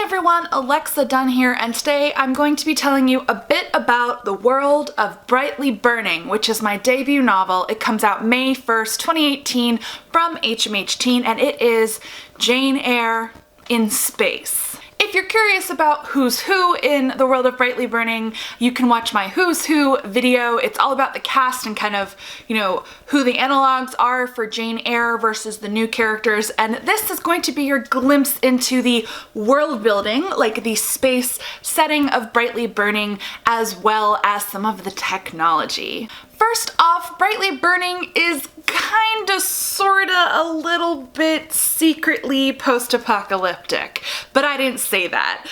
everyone, Alexa Donne here, and today I'm going to be telling you a bit about The World of Brightly Burning, which is my debut novel. It comes out May 1st, 2018 from HMH Teen, and it is Jane Eyre in space. If you're curious about who's who in The World of Brightly Burning, you can watch my Who's Who video. It's all about the cast and kind of, who the analogs are for Jane Eyre versus the new characters. And this is going to be your glimpse into the world building, like the space setting of Brightly Burning, as well as some of the technology. First off, Brightly Burning is kinda, sorta, a little bit secretly post-apocalyptic, but I didn't say that.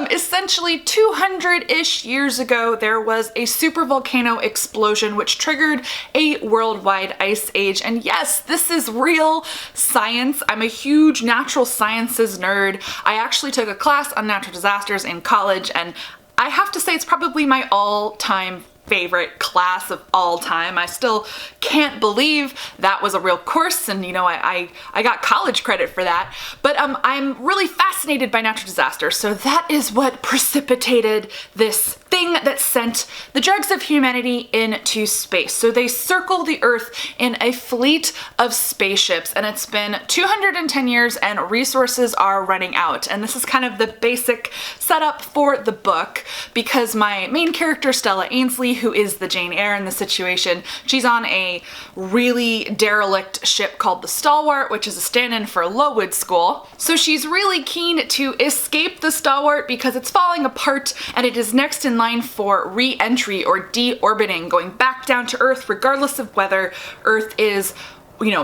Essentially, 200-ish years ago, there was a supervolcano explosion which triggered a worldwide ice age, and yes, this is real science. I'm a huge natural sciences nerd. I actually took a class on natural disasters in college, and I have to say it's probably my all-time favorite class of all time. I still can't believe that was a real course, and I got college credit for that. But I'm really fascinated by natural disasters, so that is what precipitated this thing that sent the dregs of humanity into space. So they circle the Earth in a fleet of spaceships, and it's been 210 years and resources are running out. And this is kind of the basic setup for the book, because my main character, Stella Ainsley, who is the Jane Eyre in the situation, she's on a really derelict ship called the Stalwart, which is a stand-in for Lowood School. So she's really keen to escape the Stalwart because it's falling apart, and it is next in line for re-entry or deorbiting, going back down to Earth regardless of whether Earth is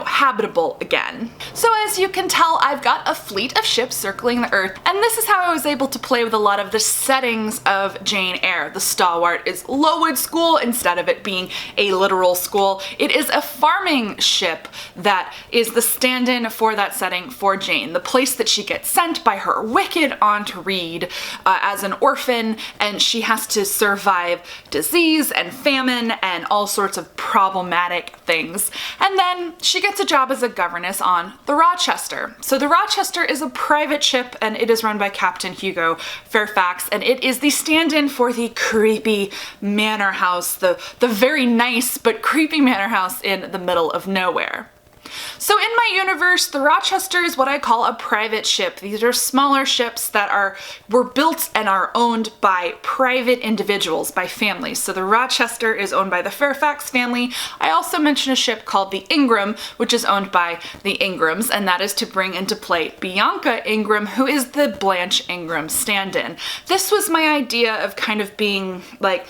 habitable again. So as you can tell, I've got a fleet of ships circling the Earth, and this is how I was able to play with a lot of the settings of Jane Eyre. The Stalwart is Lowood School instead of it being a literal school. It is a farming ship that is the stand-in for that setting for Jane, the place that she gets sent by her wicked Aunt Reed as an orphan, and she has to survive disease and famine and all sorts of problematic things. And then she gets a job as a governess on the Rochester. So the Rochester is a private ship, and it is run by Captain Hugo Fairfax, and it is the stand-in for the creepy manor house, the very nice but creepy manor house in the middle of nowhere. So in my universe, the Rochester is what I call a private ship. These are smaller ships that were built and are owned by private individuals, by families. So the Rochester is owned by the Fairfax family. I also mentioned a ship called the Ingram, which is owned by the Ingrams, and that is to bring into play Bianca Ingram, who is the Blanche Ingram stand-in. This was my idea of kind of being like,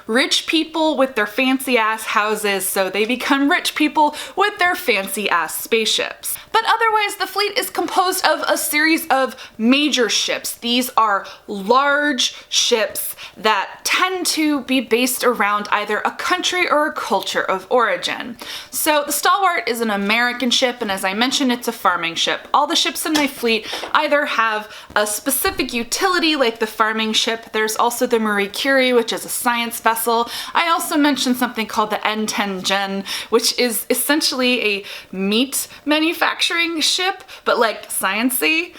rich people with their fancy ass houses, so they become rich people with their fancy ass spaceships. But otherwise, the fleet is composed of a series of major ships. These are large ships that tend to be based around either a country or a culture of origin. So the Stalwart is an American ship, and as I mentioned, it's a farming ship. All the ships in my fleet either have a specific utility, like the farming ship. There's also the Marie Curie, which is a science vessel. I also mentioned something called the N10 Gen, which is essentially a meat manufacturing ship, but like sciencey.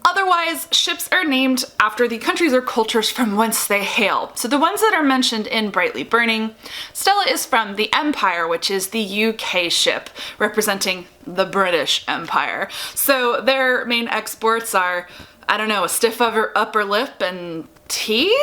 Otherwise, ships are named after the countries or cultures from whence they hail. So the ones that are mentioned in Brightly Burning, Stella is from the Empire, which is the UK ship, representing the British Empire. So their main exports are, a stiff upper lip and tea?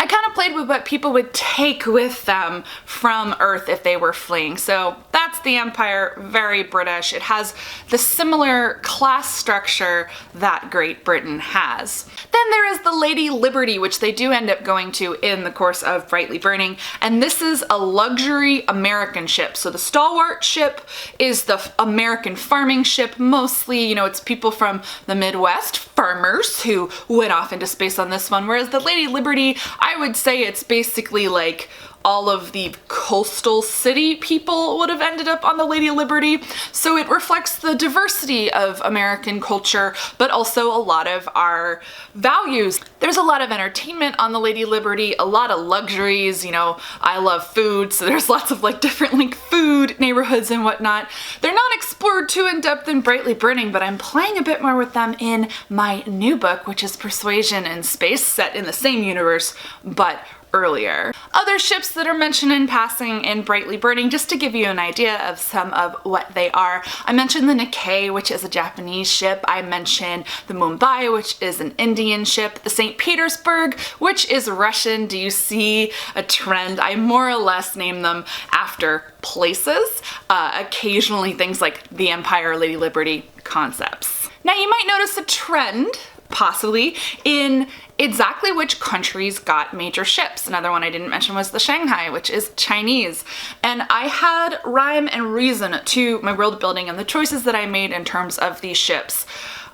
I kind of played with what people would take with them from Earth if they were fleeing. So that's the Empire, very British. It has the similar class structure that Great Britain has. Then there is the Lady Liberty, which they do end up going to in the course of Brightly Burning, and this is a luxury American ship. So the Stalwart ship is the American farming ship, mostly, it's people from the Midwest, farmers, who went off into space on this one, whereas the Lady Liberty, I would say it's basically like all of the coastal city people would have ended up on the Lady Liberty. So it reflects the diversity of American culture, but also a lot of our values. There's a lot of entertainment on the Lady Liberty, a lot of luxuries, you know, I love food, so there's lots of like different like food neighborhoods and whatnot. They're not explored too in depth in Brightly Burning, but I'm playing a bit more with them in my new book, which is Persuasion in Space, set in the same universe, but earlier. Other ships that are mentioned in passing in Brightly Burning, just to give you an idea of some of what they are. I mentioned the Nikkei, which is a Japanese ship. I mentioned the Mumbai, which is an Indian ship. The St. Petersburg, which is Russian. Do you see a trend? I more or less name them after places. Occasionally things like the Empire, Lady Liberty concepts. Now you might notice a trend, possibly, in exactly which countries got major ships. Another one I didn't mention was the Shanghai, which is Chinese. And I had rhyme and reason to my world building and the choices that I made in terms of these ships.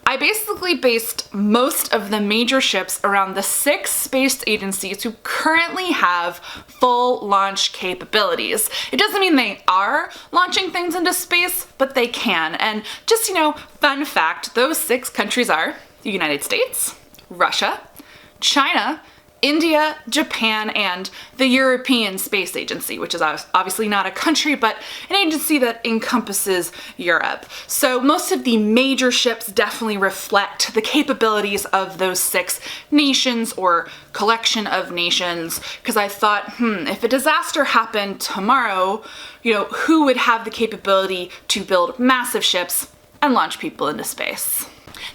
I basically based most of the major ships around the 6 space agencies who currently have full launch capabilities. It doesn't mean they are launching things into space, but they can. And just, you know, fun fact, those 6 countries are the United States, Russia, China, India, Japan, and the European Space Agency, which is obviously not a country, but an agency that encompasses Europe. So most of the major ships definitely reflect the capabilities of those 6 nations or collection of nations, because I thought, if a disaster happened tomorrow, you know, who would have the capability to build massive ships and launch people into space?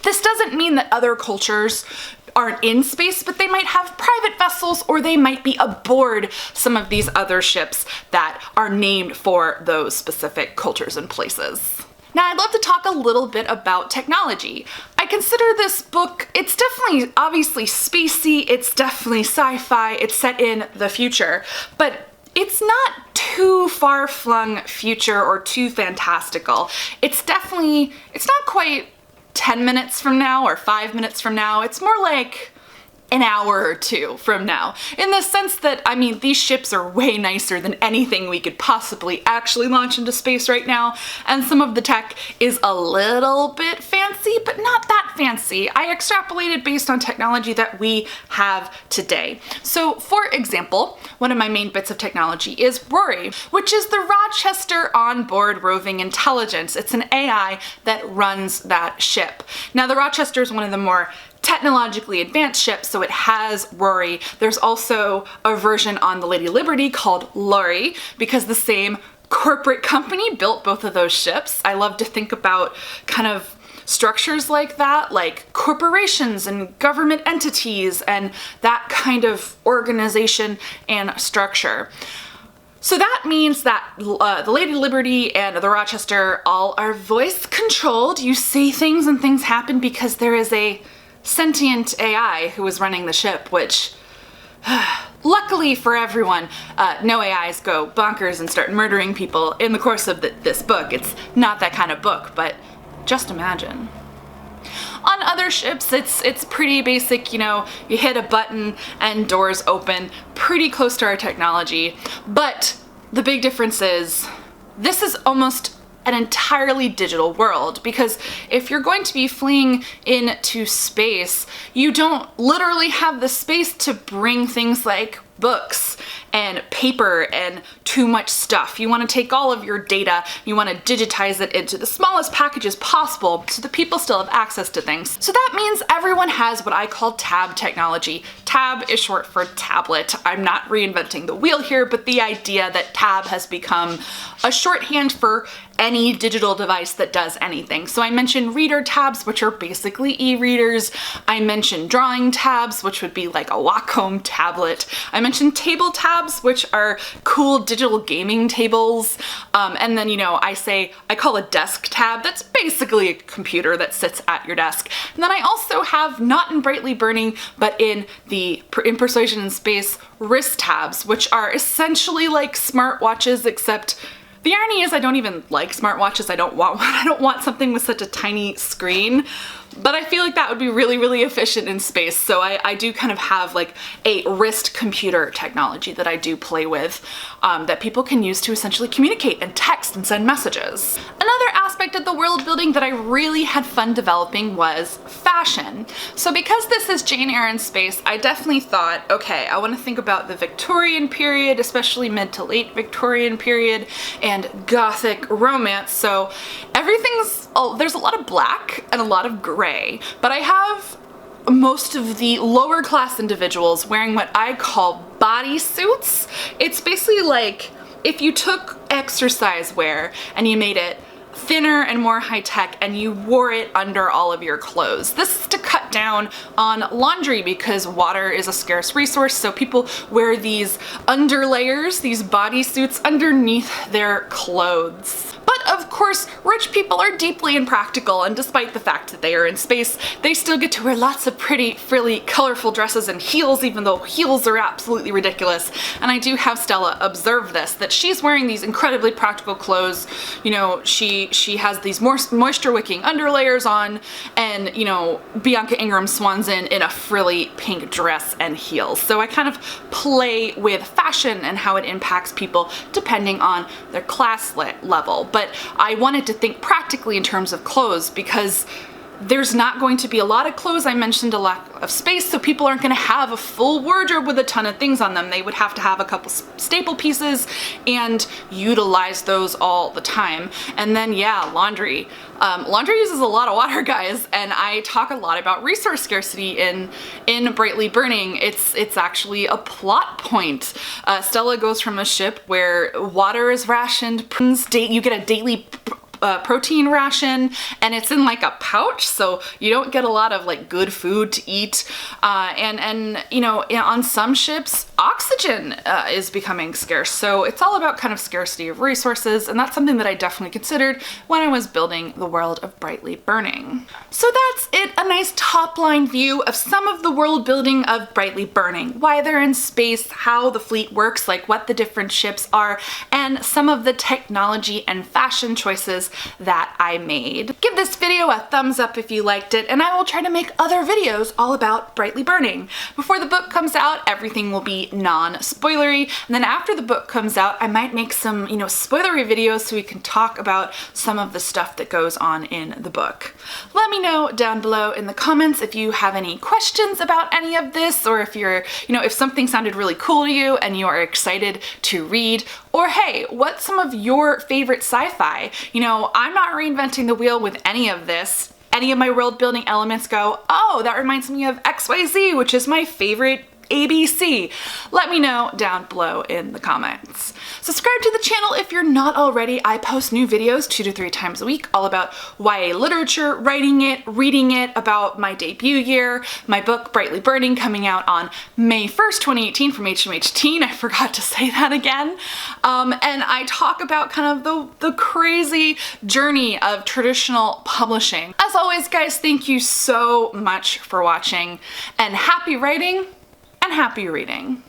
This doesn't mean that other cultures aren't in space, but they might have private vessels or they might be aboard some of these other ships that are named for those specific cultures and places. Now I'd love to talk a little bit about technology. I consider this book, it's definitely obviously spacey, it's definitely sci-fi, it's set in the future, but it's not too far-flung future or too fantastical. It's not quite 10 minutes from now or 5 minutes from now. It's more like an hour or 2 from now, in the sense that, I mean, these ships are way nicer than anything we could possibly actually launch into space right now, and some of the tech is a little bit fancy, but not that fancy. I extrapolated based on technology that we have today. So, for example, one of my main bits of technology is Rory, which is the Rochester onboard roving intelligence. It's an AI that runs that ship. Now, the Rochester is one of the more technologically advanced ship, so it has Rory. There's also a version on the Lady Liberty called Lori, because the same corporate company built both of those ships. I love to think about kind of structures like that, like corporations and government entities and that kind of organization and structure. So that means that the Lady Liberty and the Rochester all are voice controlled. You say things and things happen because there is a sentient AI who is running the ship, which luckily for everyone, no AIs go bonkers and start murdering people in the course of this book. It's not that kind of book, but just imagine. On other ships, it's pretty basic, you know, you hit a button and doors open, pretty close to our technology. But the big difference is this is almost an entirely digital world, because if you're going to be fleeing into space, you don't literally have the space to bring things like books and paper and too much stuff. You want to take all of your data, you want to digitize it into the smallest packages possible so that people still have access to things. So that means everyone has what I call tab technology. Tab is short for tablet. I'm not reinventing the wheel here, but the idea that tab has become a shorthand for any digital device that does anything. So I mentioned reader tabs, which are basically e-readers. I mentioned drawing tabs, which would be like a Wacom tablet. I mentioned table tabs, which are cool digital gaming tables. And then, you know, I call a desk tab. That's basically a computer that sits at your desk. And then I also have, not in Brightly Burning, but in Persuasion in Space, wrist tabs, which are essentially like smartwatches, except The irony is I don't even like smartwatches. I don't want one. I don't want something with such a tiny screen. But I feel like that would be really, really efficient in space. So I do kind of have like a wrist computer technology that I do play with that people can use to essentially communicate and text and send messages. Another aspect of the world building that I really had fun developing was fashion. So because this is Jane Eyre in space, I definitely thought, okay, I want to think about the Victorian period, especially mid to late Victorian period, and Gothic romance. So there's a lot of black and a lot of gray, but I have most of the lower class individuals wearing what I call bodysuits. It's basically like if you took exercise wear and you made it thinner and more high-tech and you wore it under all of your clothes. This is to cut down on laundry because water is a scarce resource, so people wear these underlayers, these bodysuits underneath their clothes. But of course, rich people are deeply impractical, and despite the fact that they are in space, they still get to wear lots of pretty, frilly, colorful dresses and heels, even though heels are absolutely ridiculous. And I do have Stella observe this, that she's wearing these incredibly practical clothes. You know, she has these moisture-wicking underlayers on, and, you know, Bianca Ingram swans in a frilly pink dress and heels. So I kind of play with fashion and how it impacts people depending on their class level. But I wanted to think practically in terms of clothes because there's not going to be a lot of clothes. I mentioned a lack of space, so people aren't going to have a full wardrobe with a ton of things on them. They would have to have a couple staple pieces and utilize those all the time. And then, yeah, laundry. Laundry uses a lot of water, guys, and I talk a lot about resource scarcity in Brightly Burning. It's actually a plot point. Stella goes from a ship where water is rationed, you get a daily protein ration, and it's in like a pouch, so you don't get a lot of like good food to eat. And you know, on some ships, oxygen is becoming scarce. So it's all about kind of scarcity of resources, and that's something that I definitely considered when I was building the world of Brightly Burning. So that's it, a nice top line view of some of the world building of Brightly Burning, why they're in space, how the fleet works, like what the different ships are, and some of the technology and fashion choices that I made. Give this video a thumbs up if you liked it, and I will try to make other videos all about Brightly Burning. Before the book comes out, everything will be non-spoilery, and then after the book comes out, I might make some, you know, spoilery videos so we can talk about some of the stuff that goes on in the book. Let me know down below in the comments if you have any questions about any of this, or if you're, you know, if something sounded really cool to you and you are excited to read, or hey, what's some of your favorite sci-fi? You know, I'm not reinventing the wheel with any of this. Any of my world building elements go, oh, that reminds me of XYZ, which is my favorite ABC. Let me know down below in the comments. Subscribe to the channel if you're not already. I post new videos 2 to 3 times a week all about YA literature, writing it, reading it, about my debut year, my book Brightly Burning coming out on May 1st, 2018 from HMH Teen. I forgot to say that again. And I talk about kind of the crazy journey of traditional publishing. As always, guys, thank you so much for watching, and happy writing and happy reading.